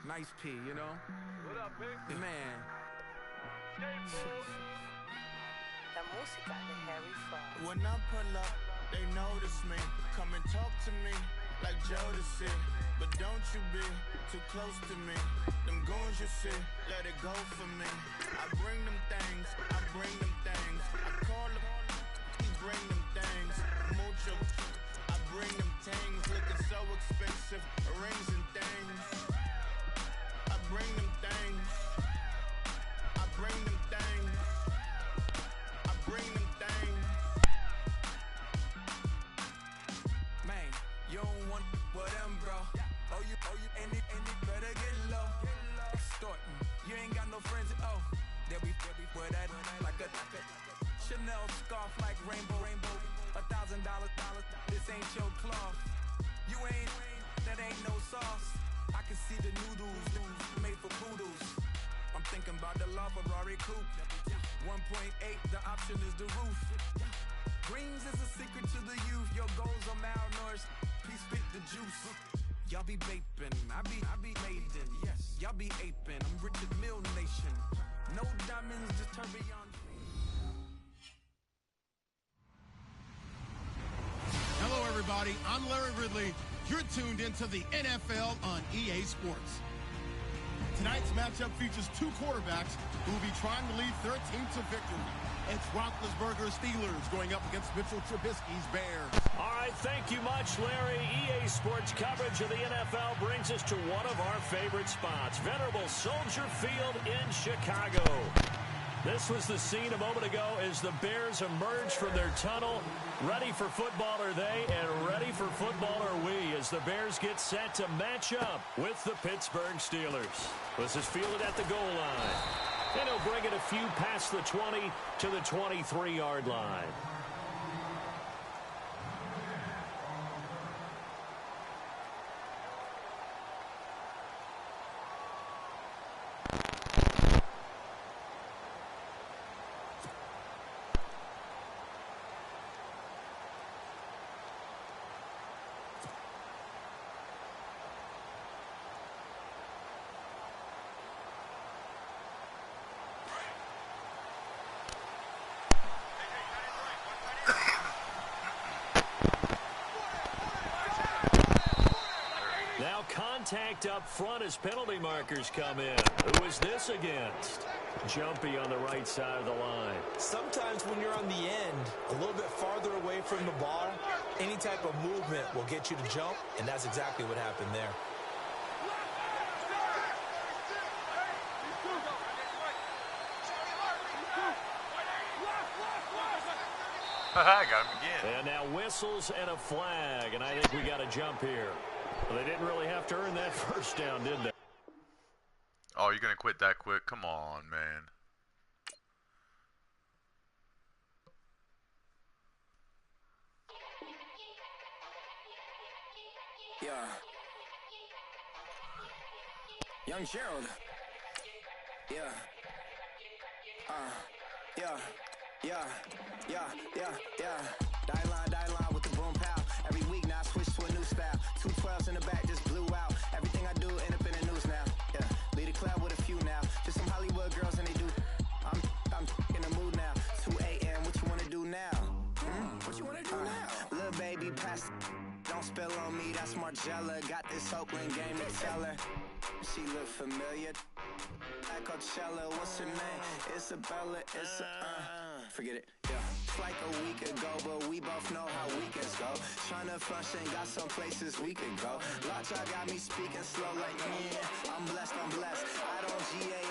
Nice P, you know? What up, P? Man. La música de Harry Fraud. When I pull up, they notice me. Come and talk to me like Jodeci. But don't you be too close to me. Them goons you see, let it go for me. I bring them things, I bring them things. I call them, he bring them things. Mucho, I bring them things. Looking so expensive, rings and things. I bring them things. I bring them things. I bring them things. Man, you don't want with them, bro. Oh, you, and it better get low. Extorting, you ain't got no friends. Oh, they'll be for that like a Chanel scarf like rainbow. $1,000, this ain't your cloth. You ain't, that ain't no sauce. I can see the noodles made for poodles. I'm thinking about the LaFerrari coupe. 1.8, the option is the roof. Greens is a secret to the youth. Your goals are malnourished. Please spit the juice. Y'all be vaping, I be maiden. Yes, y'all be aping. I'm Richard Mill Nation. No diamonds, just tourbillon. Hello, everybody. I'm Larry Ridley. You're tuned into the NFL on EA Sports. Tonight's matchup features two quarterbacks who will be trying to lead their team to victory. It's Roethlisberger's Steelers going up against Mitchell Trubisky's Bears. All right, thank you much, Larry. EA Sports coverage of the NFL brings us to one of our favorite spots, venerable Soldier Field in Chicago. This was the scene a moment ago as the Bears emerged from their tunnel. Ready for football are they, and ready for football are we, as the Bears get set to match up with the Pittsburgh Steelers. This is fielded at the goal line. And he'll bring it a few past the 20 to the 23-yard line. Contact up front as penalty markers come in. Who is this against? Jumpy on the right side of the line. Sometimes when you're on the end, a little bit farther away from the ball, any type of movement will get you to jump, and that's exactly what happened there. I got him again. And now whistles and a flag, and I think we got a jump here. Well, they didn't really have to earn that first down, did they? Oh, you're going to quit that quick? Come on, man. Yeah. Young Gerald. Yeah. Yeah. Die line with the boom pow. Every week now I switch to a new style. 212s in the back just blew out. Everything I do end up in the news now. Yeah. Lead a club with a few now. Just some Hollywood girls and they do. I'm in the mood now. 2 a.m. What you wanna do now? What you wanna do now? Little baby pass. Don't spill on me. That's Margella. Got this Oakland game to tell her. She look familiar. Like Coachella. What's her name? Isabella. Forget it. Yeah. It's like a week ago, but we both know how weekends go. Tryna function, got some places we could go. Lot y'all got me speaking slow like, yeah, I'm blessed. I don't GA.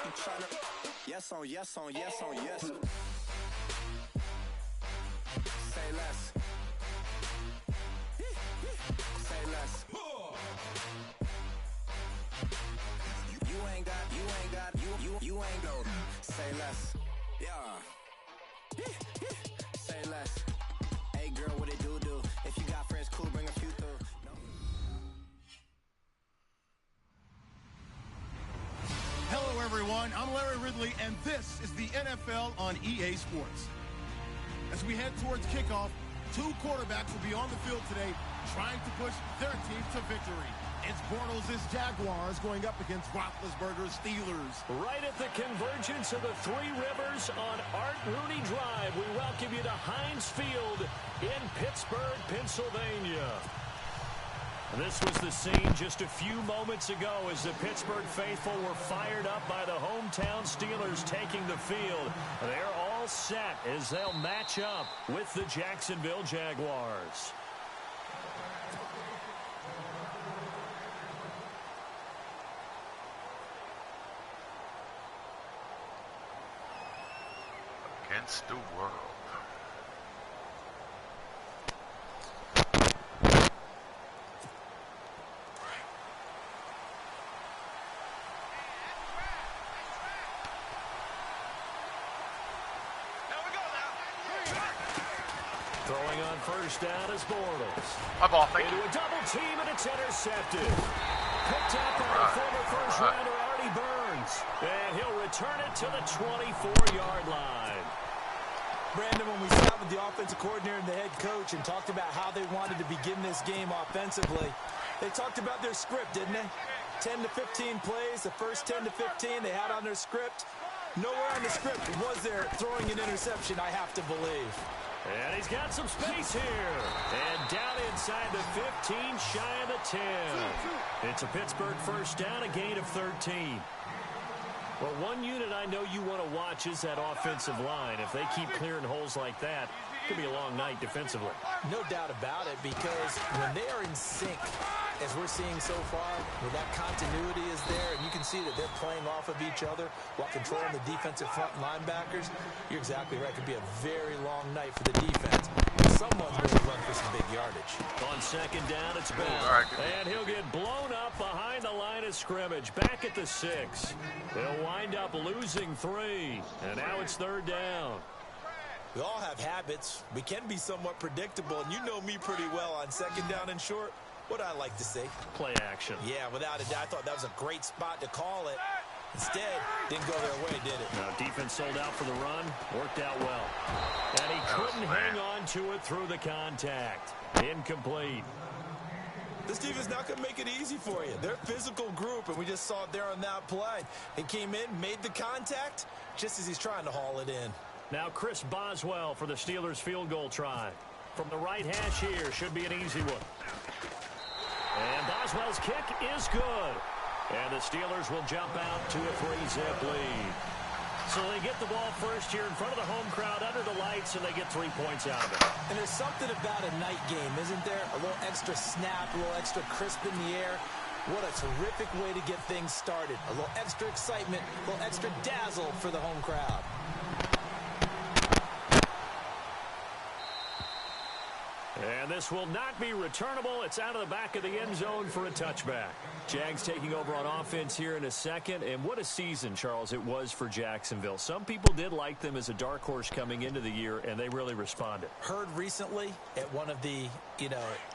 I'm tryna. Yes on yes. Say less. Say less. You ain't go. Say less. Yeah. Say less. Hey girl, what it do? If you got friends, cool, bring a few through. No. Hello, everyone. I'm Larry Ridley, and this is the NFL on EA Sports. As we head towards kickoff, two quarterbacks will be on the field today trying to push their team to victory. It's Bortles' Jaguars going up against Roethlisberger's Steelers. Right at the convergence of the Three Rivers on Art Rooney Drive, we welcome you to Heinz Field in Pittsburgh, Pennsylvania. This was the scene just a few moments ago as the Pittsburgh faithful were fired up by the hometown Steelers taking the field. They're all set as they'll match up with the Jacksonville Jaguars. Against the world. Throwing on first down is Bortles. My ball, thank Into you. a double team, and it's intercepted. Picked up by the former first-rounder Artie Burns. And he'll return it to the 24-yard line. Brandon, when we sat with the offensive coordinator and the head coach and talked about how they wanted to begin this game offensively, they talked about their script, didn't they? 10 to 15 plays, the first 10 to 15 they had on their script. Nowhere on the script was there throwing an interception, I have to believe. And he's got some space here. And down inside the 15, shy of the 10. It's a Pittsburgh first down, a gain of 13. Well, one unit I know you want to watch is that offensive line. If they keep clearing holes like that, it could be a long night defensively. No doubt about it, because when they are in sync, as we're seeing so far, where that continuity is there, and you can see that they're playing off of each other while controlling the defensive front linebackers, you're exactly right. It could be a very long night for the defense. Someone's going to run for some big yardage. On second down, it's Bell. And he'll get blown up behind the line of scrimmage. Back at the 6. They'll wind up losing 3. And now it's third down. We all have habits. We can be somewhat predictable, and you know me pretty well on second down and short. What I like to say? Play action. Yeah, without a doubt. I thought that was a great spot to call it. Instead, didn't go their way, did it? Now, defense sold out for the run. Worked out well. And he couldn't hang on to it through the contact. Incomplete. This defense not going to make it easy for you. They're a physical group, and we just saw it there on that play. He came in, made the contact, just as he's trying to haul it in. Now Chris Boswell for the Steelers field goal try. From the right hash here, should be an easy one. And Boswell's kick is good. And the Steelers will jump out to a 3-zip lead. So they get the ball first here in front of the home crowd under the lights, and they get 3 points out of it. And there's something about a night game, isn't there? A little extra snap, a little extra crisp in the air. What a terrific way to get things started. A little extra excitement, a little extra dazzle for the home crowd. And this will not be returnable. It's out of the back of the end zone for a touchback. Jags taking over on offense here in a second. And what a season, Charles, it was for Jacksonville. Some people did like them as a dark horse coming into the year, and they really responded. Heard recently at one of the,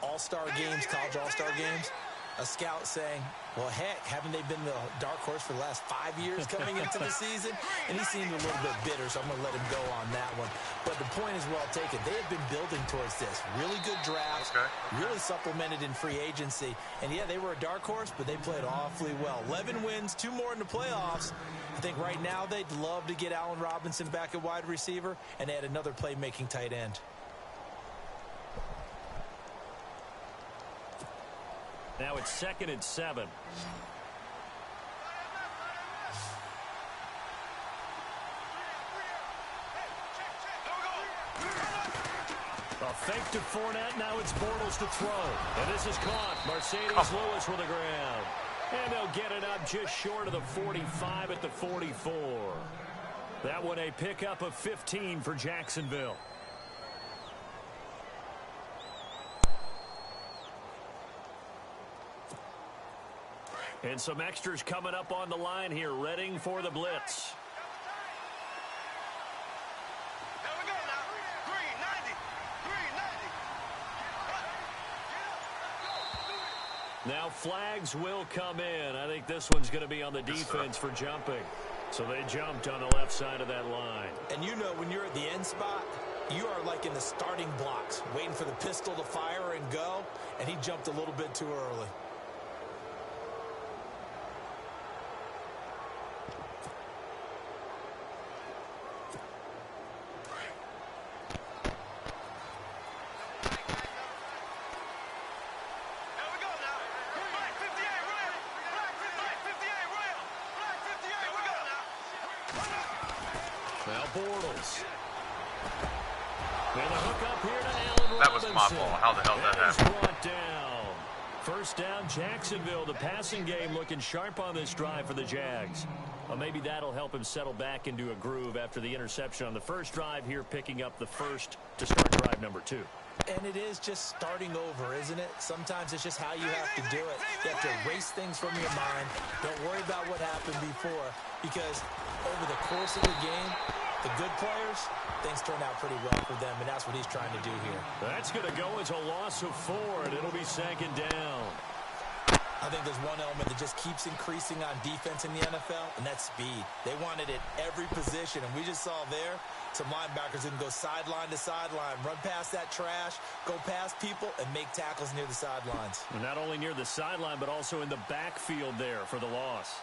all-star games, college all-star games, a scout saying, well, heck, haven't they been the dark horse for the last 5 years coming into the season? And he seemed a little bit bitter, so I'm going to let him go on that one. But the point is well taken. They have been building towards this. Really good drafts, really supplemented in free agency. And, yeah, they were a dark horse, but they played awfully well. 11 wins, 2 more in the playoffs. I think right now they'd love to get Allen Robinson back at wide receiver and add another playmaking tight end. Now it's 2nd and 7. A fake to Fournette. Now it's Bortles to throw. And this is caught. Mercedes Lewis with the ground. And they'll get it up just short of the 45 at the 44. That one a pickup of 15 for Jacksonville. And some extras coming up on the line here, readying for the blitz. There we go now. 390. Now flags will come in. I think this one's going to be on the defense for jumping. So they jumped on the left side of that line. And when you're at the end spot, you are like in the starting blocks, waiting for the pistol to fire and go, and he jumped a little bit too early. Now Bortles. And a hook up here to Allen Robinson. That was my fault. How the hell did that happen? Brought down. First down, Jacksonville. The passing game looking sharp on this drive for the Jags. Well, maybe that'll help him settle back into a groove after the interception on the first drive here, picking up the first to start drive number 2. And it is just starting over, isn't it? Sometimes it's just how you have to do it. You have to erase things from your mind. Don't worry about what happened before, because over the course of the game, the good players, things turn out pretty well for them, and that's what he's trying to do here. That's going to go as a loss of 4, and it'll be second down. I think there's one element that just keeps increasing on defense in the NFL, and that's speed. They want it at every position, and we just saw there some linebackers who can go sideline to sideline, run past that trash, go past people, and make tackles near the sidelines. And not only near the sideline, but also in the backfield there for the loss.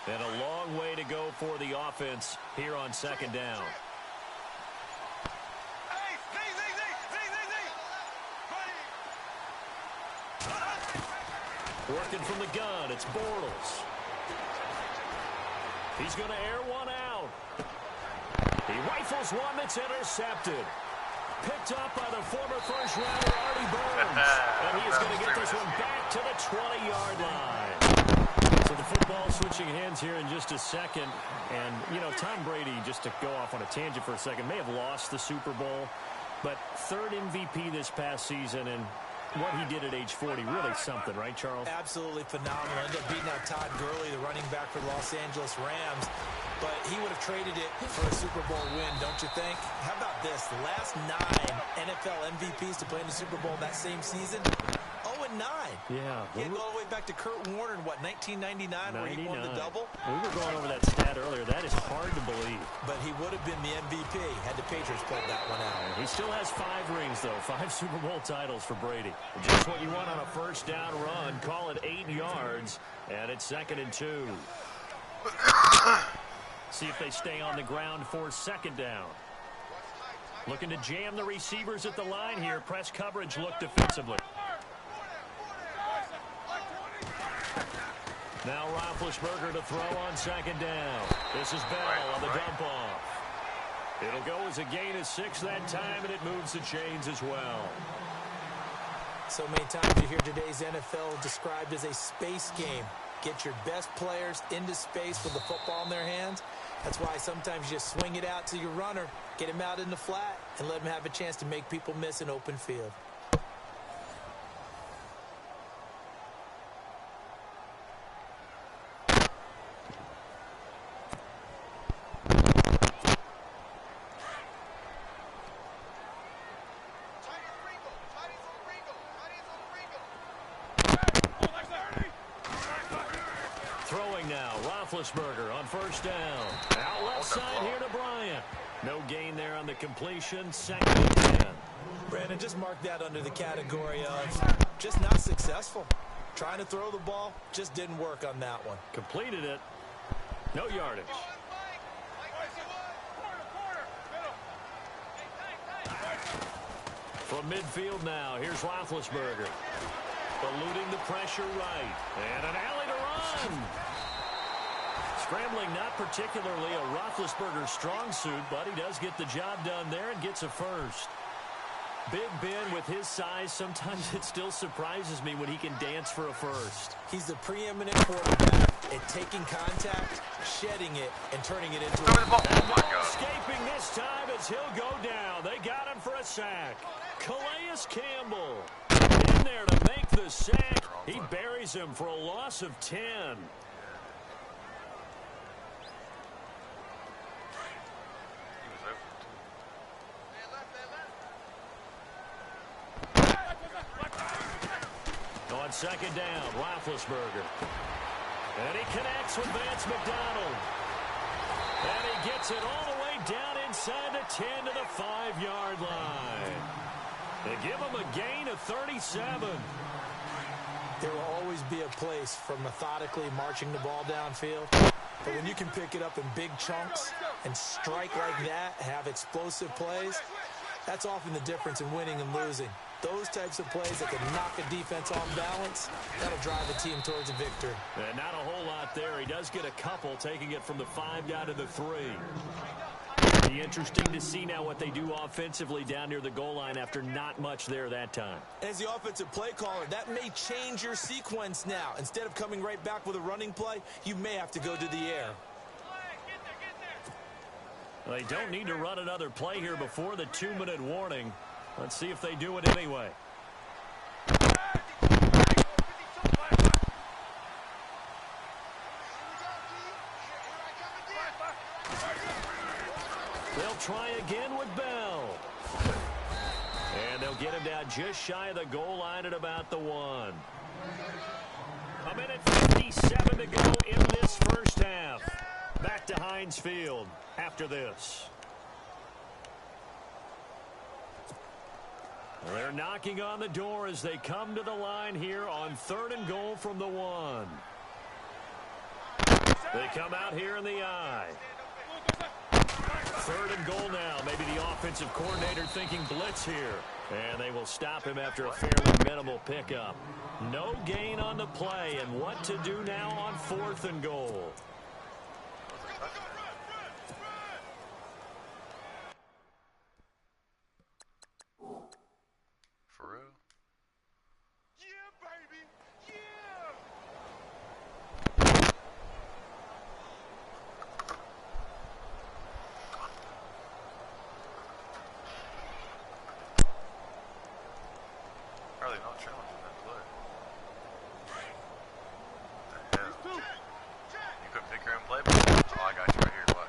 And a long way to go for the offense here on second down. Working from the gun, it's Bortles. He's going to air one out. He rifles one that's intercepted. Picked up by the former first-rounder Artie Burns. And he is going to get this one back to the 20-yard line. So the football switching hands here in just a second. And, you know, Tom Brady, just to go off on a tangent for a second, may have lost the Super Bowl. But third MVP this past season, and what he did at age 40, really something, right, Charles? Absolutely phenomenal. Ended up beating out Todd Gurley, the running back for the Los Angeles Rams. But he would have traded it for a Super Bowl win, don't you think? How about this? The last 9 NFL MVPs to play in the Super Bowl that same season, 0-9. Yeah. He go all the way back to Kurt Warner in, what, 1999, where he won the double? We were going over that stat earlier. That is hard to believe. But he would have been the MVP had the Patriots pulled that one out. He still has 5 rings, though. 5 Super Bowl titles for Brady. Just what you want on a first down run. Call it 8 yards, and it's 2nd and 2. See if they stay on the ground for second down. Looking to jam the receivers at the line here. Press coverage look defensively. Now Roethlisberger to throw on second down. This is Bell on the dump off. It'll go as a gain of 6 that time, and it moves the chains as well. So many times you hear today's NFL described as a space game. Get your best players into space with the football in their hands. That's why sometimes you just swing it out to your runner, get him out in the flat, and let him have a chance to make people miss an open field. Roethlisberger on first down. Out left side here to Bryant. No gain there on the completion. 2nd and 10. Brandon, just mark that under the category of just not successful. Trying to throw the ball, just didn't work on that one. Completed it. No yardage. From midfield now, here's Roethlisberger. Eluding the pressure right. And an alley to run. Scrambling, not particularly a Roethlisberger strong suit, but he does get the job done there and gets a first. Big Ben with his size, sometimes it still surprises me when he can dance for a first. He's the preeminent quarterback at taking contact, shedding it, and turning it into a... Oh, my God. Escaping this time as he'll go down. They got him for a sack. Calais Campbell in there to make the sack. He buries him for a loss of 10. On second down, Roethlisberger. And he connects with Vance McDonald. And he gets it all the way down inside the 10 to the 5-yard line. They give him a gain of 37. There will always be a place for methodically marching the ball downfield. But when you can pick it up in big chunks and strike like that, have explosive plays, that's often the difference in winning and losing. Those types of plays that can knock a defense off balance, that'll drive a team towards a victory. And not a whole lot there. He does get a couple, taking it from the 5 down to the 3. Be interesting to see now what they do offensively down near the goal line after not much there that time. As the offensive play caller, that may change your sequence now. Instead of coming right back with a running play, you may have to go to the air. They don't need to run another play here before the 2-minute warning. Let's see if they do it anyway. They'll try again with Bell. And they'll get him down just shy of the goal line at about the 1. A minute 57 to go in this first half. Back to Heinz Field after this. They're knocking on the door as they come to the line here on 3rd and goal from the 1. They come out here in the I. 3rd and goal now. Maybe the offensive coordinator thinking blitz here. And they will stop him after a fairly minimal pickup. No gain on the play. And what to do now on 4th and goal. For real? Yeah, baby. Yeah. Probably not challenging that play. What the hell? You couldn't pick your own play? Oh, I got you right here. Watch.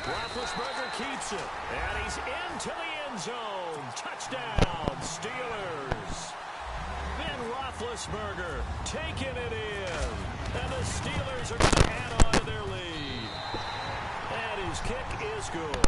Roethlisberger keeps it. And he's into the end zone. Touchdown, Steelers. Ben Roethlisberger taking it in. And the Steelers are going to add on to their lead. And his kick is good.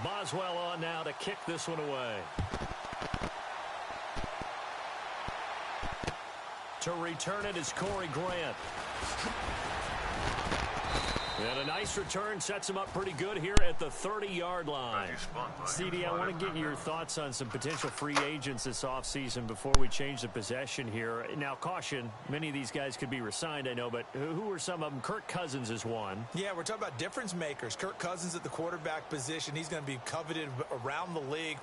Boswell on now to kick this one away. To return it is Corey Grant. And a nice return sets him up pretty good here at the 30-yard line. CD, I want to get your thoughts on some potential free agents this offseason before we change the possession here. Now, caution, many of these guys could be re-signed, I know, but who are some of them? Kirk Cousins is one. Yeah, we're talking about difference makers. Kirk Cousins at the quarterback position. He's going to be coveted around the league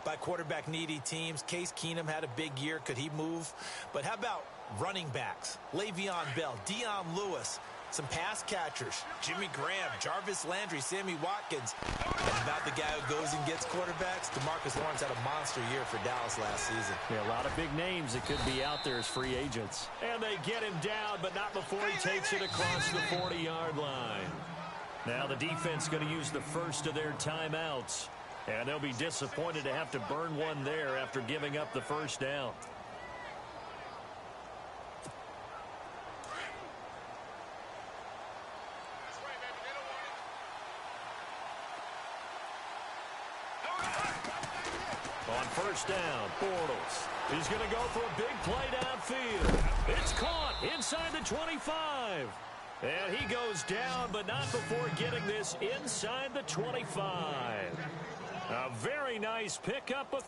by quarterback-needy teams. Case Keenum had a big year. Could he move? But how about running backs? Le'Veon Bell, Dion Lewis, some pass catchers, Jimmy Graham, Jarvis Landry, Sammy Watkins. And about the guy who goes and gets quarterbacks, DeMarcus Lawrence had a monster year for Dallas last season. Yeah, a lot of big names that could be out there as free agents. And they get him down, but not before he takes it across the 40-yard line. Now the defense going to use the first of their timeouts. And they'll be disappointed to have to burn one there after giving up the first down. On first down, Bortles. He's going to go for a big play downfield. It's caught inside the 25. And he goes down, but not before getting this inside the 25. A very nice pickup of